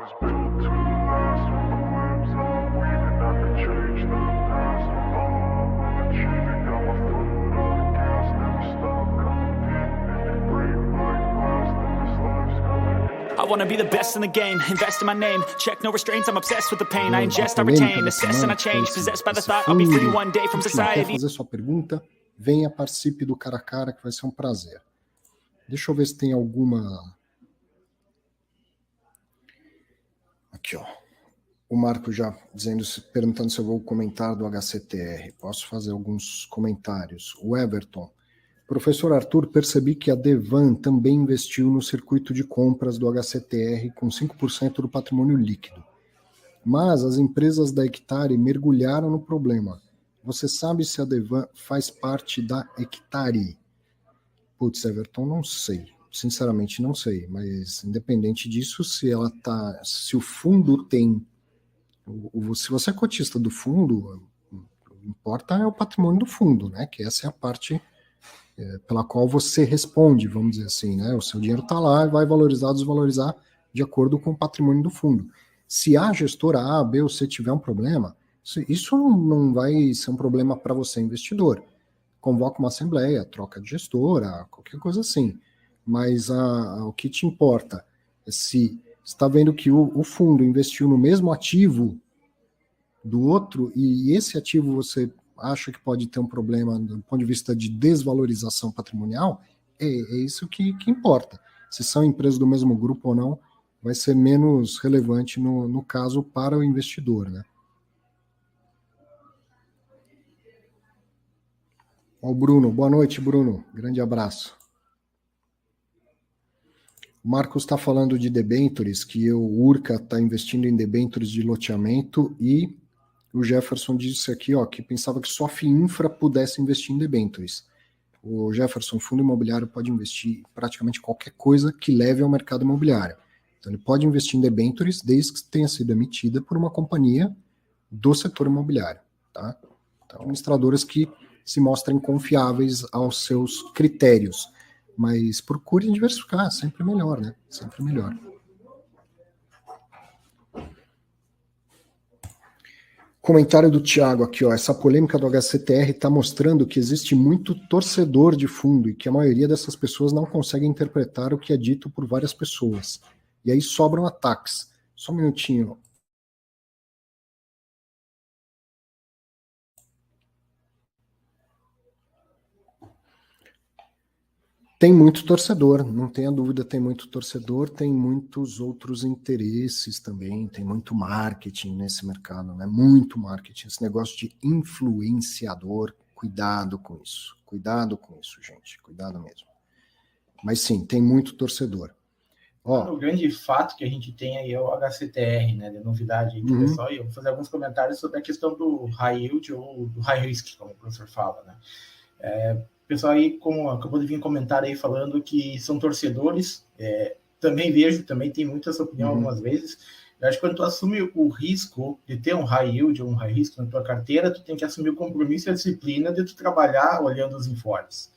I wanna be the best in the game, invest in my name, check no restraints, I'm obsessed with the pain, I ingest, I retain, assess and I change, possessed by the thought I'll be free one day from society. Quer fazer sua pergunta? Venha, participe do cara a cara, que vai ser um prazer. Deixa eu ver se tem alguma... Aqui, ó. O Marco já perguntando se eu vou comentar do HCTR. Posso fazer alguns comentários. O Everton. Professor Arthur, percebi que a Devan também investiu no circuito de compras do HCTR com 5% do patrimônio líquido. Mas as empresas da Hectare mergulharam no problema. Você sabe se a Devan faz parte da Hectare? Putz, Everton, não sei. Sinceramente, não sei. Mas, independente disso, se o fundo tem... Se você é cotista do fundo, o que importa é o patrimônio do fundo, né? Que essa é a parte... pela qual você responde, vamos dizer assim, né? O seu dinheiro está lá e vai valorizar ou desvalorizar de acordo com o patrimônio do fundo. Se a gestora A, B ou C tiver um problema, isso não vai ser um problema para você, investidor. Convoca uma assembleia, troca de gestora, qualquer coisa assim. Mas o que te importa é se está vendo que o fundo investiu no mesmo ativo do outro e esse ativo você acha que pode ter um problema do ponto de vista de desvalorização patrimonial, é isso que importa. Se são empresas do mesmo grupo ou não, vai ser menos relevante no caso para o investidor, né? Ó, o Bruno, boa noite, Bruno, grande abraço. O Marcos está falando de debentures, que o Urca está investindo em debentures de loteamento e o Jefferson disse aqui, ó, que pensava que só a FIINFRA pudesse investir em debentures. O Jefferson, fundo imobiliário, pode investir em praticamente qualquer coisa que leve ao mercado imobiliário. Então, ele pode investir em debentures desde que tenha sido emitida por uma companhia do setor imobiliário. Tá? Então, administradoras que se mostrem confiáveis aos seus critérios. Mas procure diversificar, sempre melhor, né? Sempre melhor. Comentário do Thiago aqui, ó. Essa polêmica do HCTR está mostrando que existe muito torcedor de fundo e que a maioria dessas pessoas não consegue interpretar o que é dito por várias pessoas. E aí sobram ataques. Só um minutinho. Tem muito torcedor, não tenha dúvida, tem muito torcedor, tem muitos outros interesses também, tem muito marketing nesse mercado, né? Muito marketing, esse negócio de influenciador, cuidado com isso, gente, cuidado mesmo. Mas sim, tem muito torcedor. Ó, o grande fato que a gente tem aí é o HCTR, né, de novidade aí, pessoal, e eu vou fazer alguns comentários sobre a questão do high yield ou do high risk, como o professor fala, né? Pessoal aí, como acabou de vir comentar aí, falando que são torcedores, também vejo, também tem muita essa opinião algumas vezes. Eu acho que quando tu assume o risco de ter um high yield ou um high risk na tua carteira, tu tem que assumir o compromisso e a disciplina de tu trabalhar olhando os informes.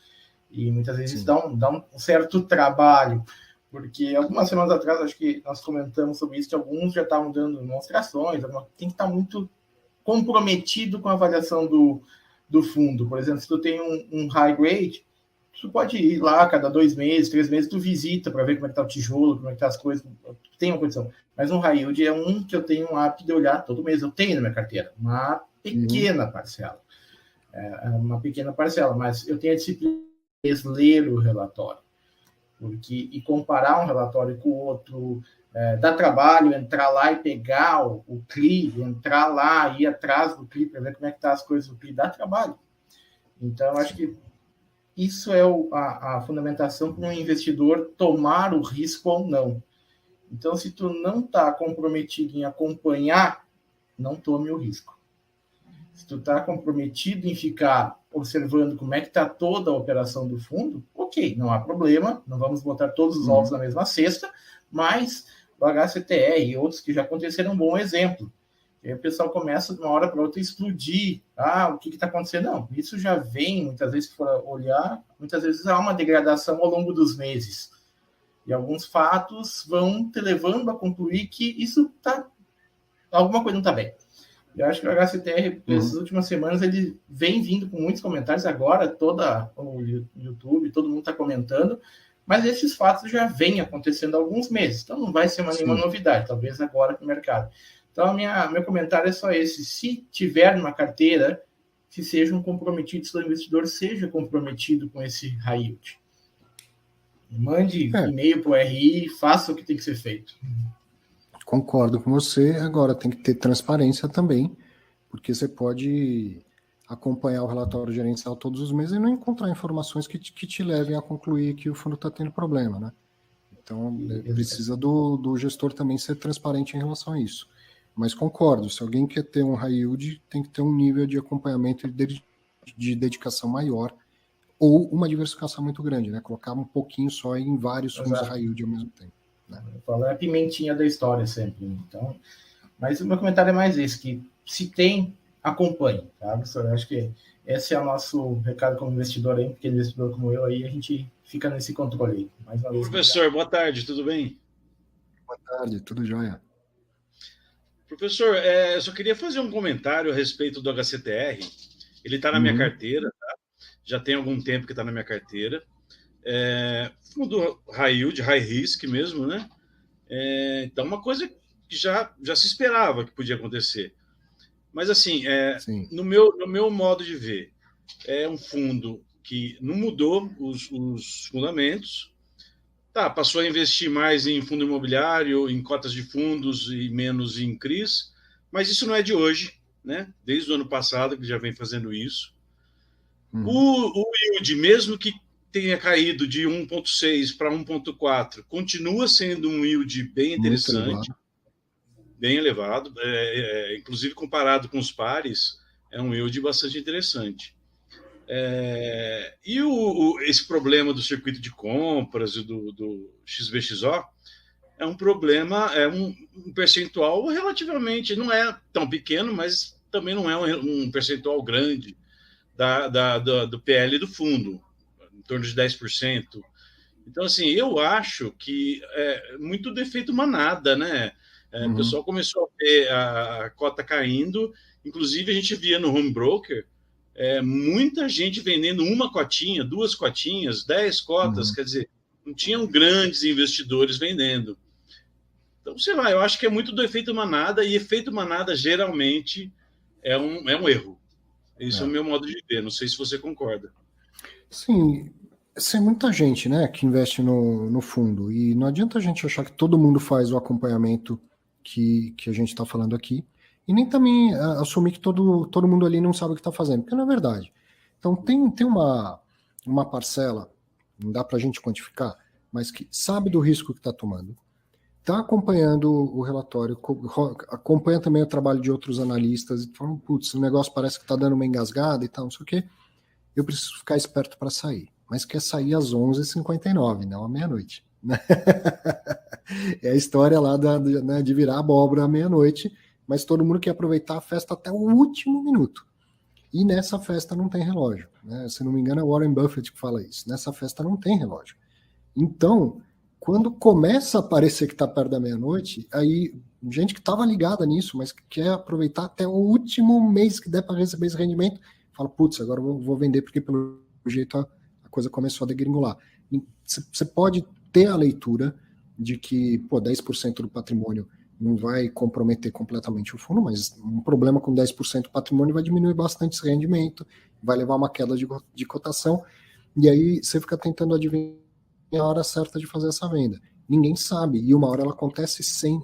E muitas vezes dá um certo trabalho, porque algumas semanas atrás, acho que nós comentamos sobre isso, que alguns já estavam dando demonstrações, tem que estar muito comprometido com a avaliação do fundo. Por exemplo, se tu tem um high grade, tu pode ir lá cada 2 meses, 3 meses, tu visita para ver como é que tá o tijolo, como é que tá as coisas, tem uma condição. Mas um high yield é um que eu tenho um hábito de olhar todo mês, eu tenho na minha carteira, uma pequena parcela. Uma pequena parcela, mas eu tenho a disciplina de ler o relatório. E comparar um relatório com o outro, dá trabalho entrar lá e pegar o CLI, entrar lá, ir atrás do CLI para ver como é que tá as coisas do CLI, dá trabalho. Então, eu acho que isso é a fundamentação para um investidor tomar o risco ou não. Então, se tu não está comprometido em acompanhar, não tome o risco. Se tu está comprometido em ficar observando como é que está toda a operação do fundo, ok, não há problema, não vamos botar todos os ovos na mesma cesta, mas o HCTR e outros que já aconteceram um bom exemplo. E aí o pessoal começa de uma hora para outra a explodir. O que está acontecendo? Não, isso já vem, muitas vezes, se for olhar, muitas vezes há uma degradação ao longo dos meses. E alguns fatos vão te levando a concluir que alguma coisa não está bem. Eu acho que o HCTR, nessas últimas semanas, ele vem vindo com muitos comentários. Agora, todo o YouTube, todo mundo está comentando, mas esses fatos já vêm acontecendo há alguns meses. Então, não vai ser nenhuma novidade, talvez agora para o mercado. Então, meu comentário é só esse. Se tiver numa carteira, que sejam comprometidos, se o investidor seja comprometido com esse high yield. Mande e-mail para o RI, faça o que tem que ser feito. Concordo com você. Agora tem que ter transparência também, porque você pode acompanhar o relatório gerencial todos os meses e não encontrar informações que te levem a concluir que o fundo está tendo problema, né? Então, precisa do gestor também ser transparente em relação a isso. Mas concordo, se alguém quer ter um high yield, tem que ter um nível de acompanhamento e de dedicação maior, ou uma diversificação muito grande, né? Colocar um pouquinho só em vários fundos high yield ao mesmo tempo. Né? Eu falo, é a pimentinha da história sempre. Então, mas o meu comentário é mais esse, que se tem, acompanhe, tá, professor? Eu acho que esse é o nosso recado como investidor aí, porque investidor como eu aí, a gente fica nesse controle aí. Mais uma vez, professor, boa tarde, tudo bem? Boa tarde, tudo jóia. Professor, eu só queria fazer um comentário a respeito do HCTR. Ele está na minha carteira, tá? Já tem algum tempo que está na minha carteira. Fundo high yield, high risk mesmo, né? Então, uma coisa que já se esperava que podia acontecer. Mas, assim, no meu modo de ver, é um fundo que não mudou os fundamentos, passou a investir mais em fundo imobiliário, em cotas de fundos e menos em CRIs, mas isso não é de hoje, né? Desde o ano passado que já vem fazendo isso. O yield, mesmo que tenha caído de 1,6 para 1,4, continua sendo um yield bem interessante, bem elevado, inclusive comparado com os pares, é um yield bastante interessante. E esse problema do circuito de compras e do XBXO é um problema, é um percentual relativamente, não é tão pequeno, mas também não é um percentual grande do PL do fundo, em torno de 10%. Então, assim, eu acho que é muito defeito manada, né? O pessoal começou a ver a cota caindo, inclusive a gente via no home broker, muita gente vendendo uma cotinha, 2 cotinhas, 10 cotas, quer dizer, não tinham grandes investidores vendendo. Então, sei lá, eu acho que é muito do efeito manada, e efeito manada geralmente é um erro. Esse é o meu modo de ver, não sei se você concorda. Sim, tem muita gente, né, que investe no fundo, e não adianta a gente achar que todo mundo faz o acompanhamento que a gente está falando aqui, e nem também assumir que todo mundo ali não sabe o que está fazendo, porque não é verdade. Então tem uma parcela, não dá para a gente quantificar, mas que sabe do risco que está tomando, está acompanhando o relatório, acompanha também o trabalho de outros analistas, e falam, putz, o negócio parece que está dando uma engasgada e tal, não sei o quê, eu preciso ficar esperto para sair. Mas quer sair às 11h59, não à meia-noite. É a história lá de virar abóbora à meia-noite, mas todo mundo quer aproveitar a festa até o último minuto. E nessa festa não tem relógio. Né? Se não me engano, é Warren Buffett que fala isso. Nessa festa não tem relógio. Então, quando começa a parecer que está perto da meia-noite, aí gente que estava ligada nisso, mas que quer aproveitar até o último mês que der para receber esse rendimento, fala, putz, agora eu vou vender porque pelo jeito a coisa começou a degringolar. Você pode ter a leitura de que 10% do patrimônio não vai comprometer completamente o fundo, mas um problema com 10% do patrimônio vai diminuir bastante esse rendimento, vai levar a uma queda de cotação, e aí você fica tentando adivinhar a hora certa de fazer essa venda. Ninguém sabe, e uma hora ela acontece sem,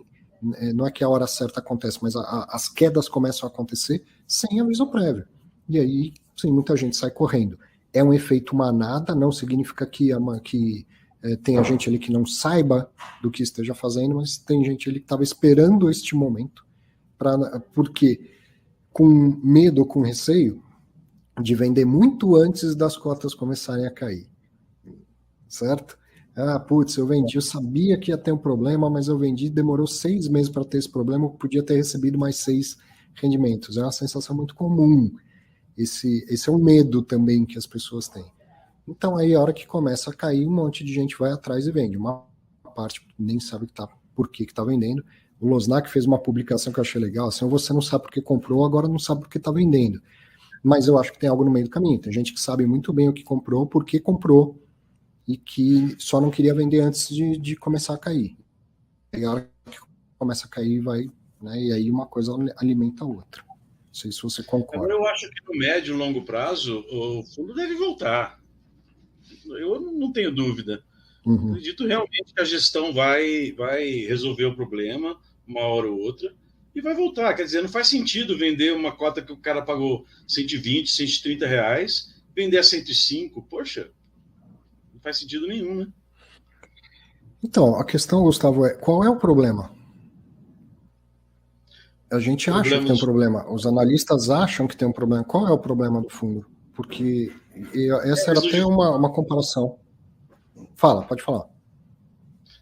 não é que a hora certa acontece, mas as quedas começam a acontecer sem aviso prévio. E aí, sim, muita gente sai correndo. É um efeito manada, não significa que tenha gente ali que não saiba do que esteja fazendo, mas tem gente ali que estava esperando este momento, porque com medo ou com receio de vender muito antes das cotas começarem a cair. Certo? Eu vendi, eu sabia que ia ter um problema, mas eu vendi, demorou 6 meses para ter esse problema, eu podia ter recebido mais 6 rendimentos. É uma sensação muito comum. Esse é um medo também que as pessoas têm. Então aí a hora que começa a cair, um monte de gente vai atrás e vende. Uma parte, nem sabe por que está vendendo. O Losnak fez uma publicação que eu achei legal, assim, você não sabe por que comprou, agora não sabe por que está vendendo. Mas eu acho que tem algo no meio do caminho. Tem gente que sabe muito bem o que comprou, por que comprou, e que só não queria vender antes de começar a cair. E a hora que começa a cair, vai, né, e aí uma coisa alimenta a outra. Não sei se você concorda. Eu acho que no médio e longo prazo, o fundo deve voltar. Eu não tenho dúvida. Acredito realmente que a gestão vai resolver o problema uma hora ou outra e vai voltar. Quer dizer, não faz sentido vender uma cota que o cara pagou 120, 130 reais, vender a 105. Poxa, não faz sentido nenhum, né? Então, a questão, Gustavo, qual é o problema? A gente acha que tem um problema. Os analistas acham que tem um problema. Qual é o problema do fundo? Porque essa era até uma comparação. Pode falar.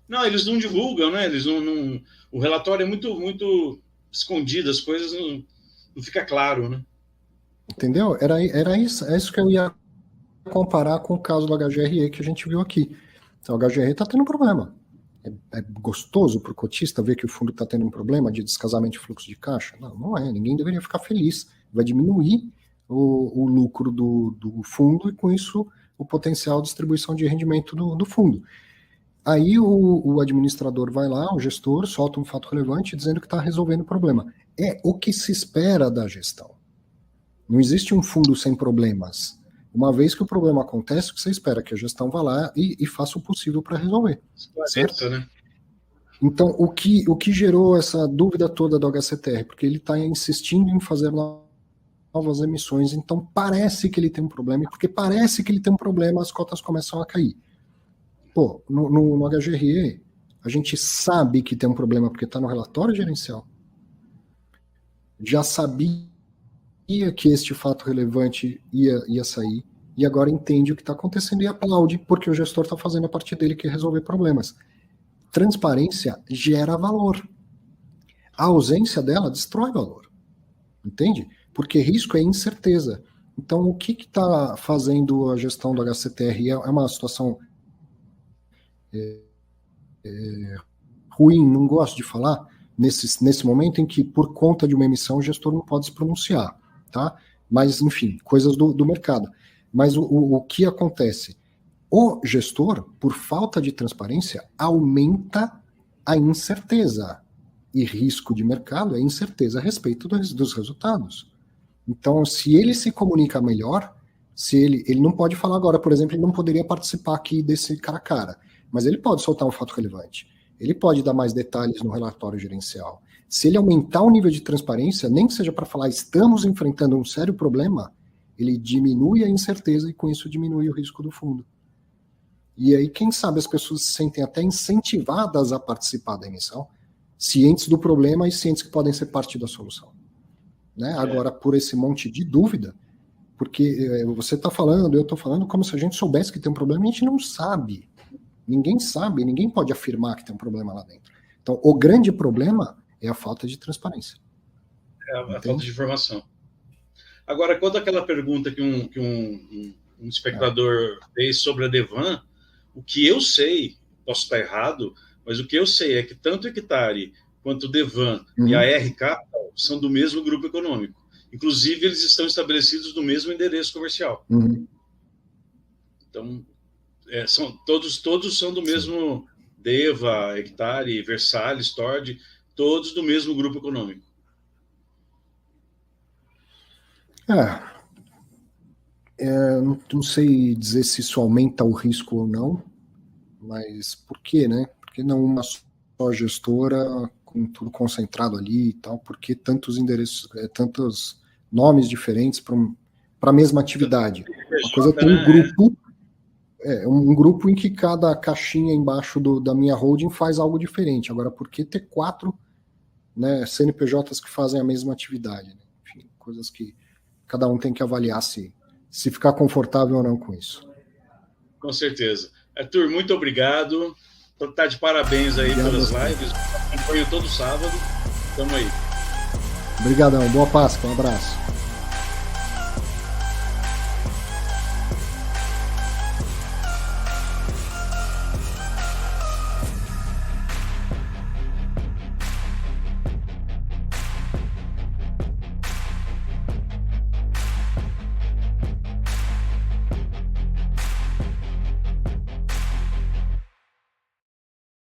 Não, eles não divulgam, né? Eles não, o relatório é muito escondido, as coisas não fica claro, né? Entendeu? Era isso que eu ia comparar com o caso do HGRE que a gente viu aqui. Então, o HGRE está tendo um problema. É gostoso para o cotista ver que o fundo está tendo um problema de descasamento de fluxo de caixa? Não é. Ninguém deveria ficar feliz. Vai diminuir o lucro do fundo e, com isso, o potencial de distribuição de rendimento do fundo. Aí o administrador vai lá, o gestor, solta um fato relevante dizendo que está resolvendo o problema. É o que se espera da gestão. Não existe um fundo sem problemas. Uma vez que o problema acontece, o que você espera? Que a gestão vá lá e faça o possível para resolver. Certo? Né? Então, o que gerou essa dúvida toda do HCTR? Porque ele está insistindo em fazer novas emissões, então parece que ele tem um problema, e porque parece que ele tem um problema, as cotas começam a cair. Pô, no HGRE, a gente sabe que tem um problema porque está no relatório gerencial. Já sabia que este fato relevante ia sair, e agora entende o que está acontecendo e aplaude, porque o gestor está fazendo a parte dele, que é resolver problemas. Transparência gera valor. A ausência dela destrói valor. Entende? Porque risco é incerteza. Então, o que está fazendo a gestão do HCTR? É uma situação ruim, não gosto de falar, nesse momento em que, por conta de uma emissão, o gestor não pode se pronunciar. Tá? Mas, enfim, coisas do mercado. Mas o que acontece? O gestor, por falta de transparência, aumenta a incerteza. E risco de mercado é incerteza a respeito dos resultados. Então, se ele se comunica melhor, se ele não pode falar agora, por exemplo, ele não poderia participar aqui desse cara a cara, mas ele pode soltar um fato relevante. Ele pode dar mais detalhes no relatório gerencial. Se ele aumentar o nível de transparência, nem que seja para falar estamos enfrentando um sério problema, ele diminui a incerteza e com isso diminui o risco do fundo. E aí, quem sabe, as pessoas se sentem até incentivadas a participar da emissão, cientes do problema e cientes que podem ser parte da solução. Né? Agora, por esse monte de dúvida, porque você está falando, eu estou falando como se a gente soubesse que tem um problema, e a gente não sabe. Ninguém sabe, ninguém pode afirmar que tem um problema lá dentro. Então, o grande problema é a falta de transparência. É a falta de informação. Agora, quanto àquela pergunta que um espectador fez sobre a Devan, o que eu sei, posso estar errado, mas o que eu sei é que tanto o Hectare quanto o Devan e a R Capital são do mesmo grupo econômico. Inclusive, eles estão estabelecidos no mesmo endereço comercial. Então, todos são do mesmo Deva, Hectare, Versalhes, Tord, todos do mesmo grupo econômico. Não sei dizer se isso aumenta o risco ou não, mas por quê, né? Por que não uma só gestora com tudo concentrado ali e tal? Por que tantos endereços, tantos nomes diferentes para a mesma atividade? Uma coisa é ter um grupo, um grupo em que cada caixinha embaixo da minha holding faz algo diferente. Agora, por que ter 4, né, CNPJs que fazem a mesma atividade? Né? Enfim, coisas que cada um tem que avaliar se ficar confortável ou não com isso. Com certeza. Arthur, muito obrigado. Tá de parabéns aí pelas lives. Acompanho todo sábado. Tamo aí. Obrigadão. Boa Páscoa. Um abraço.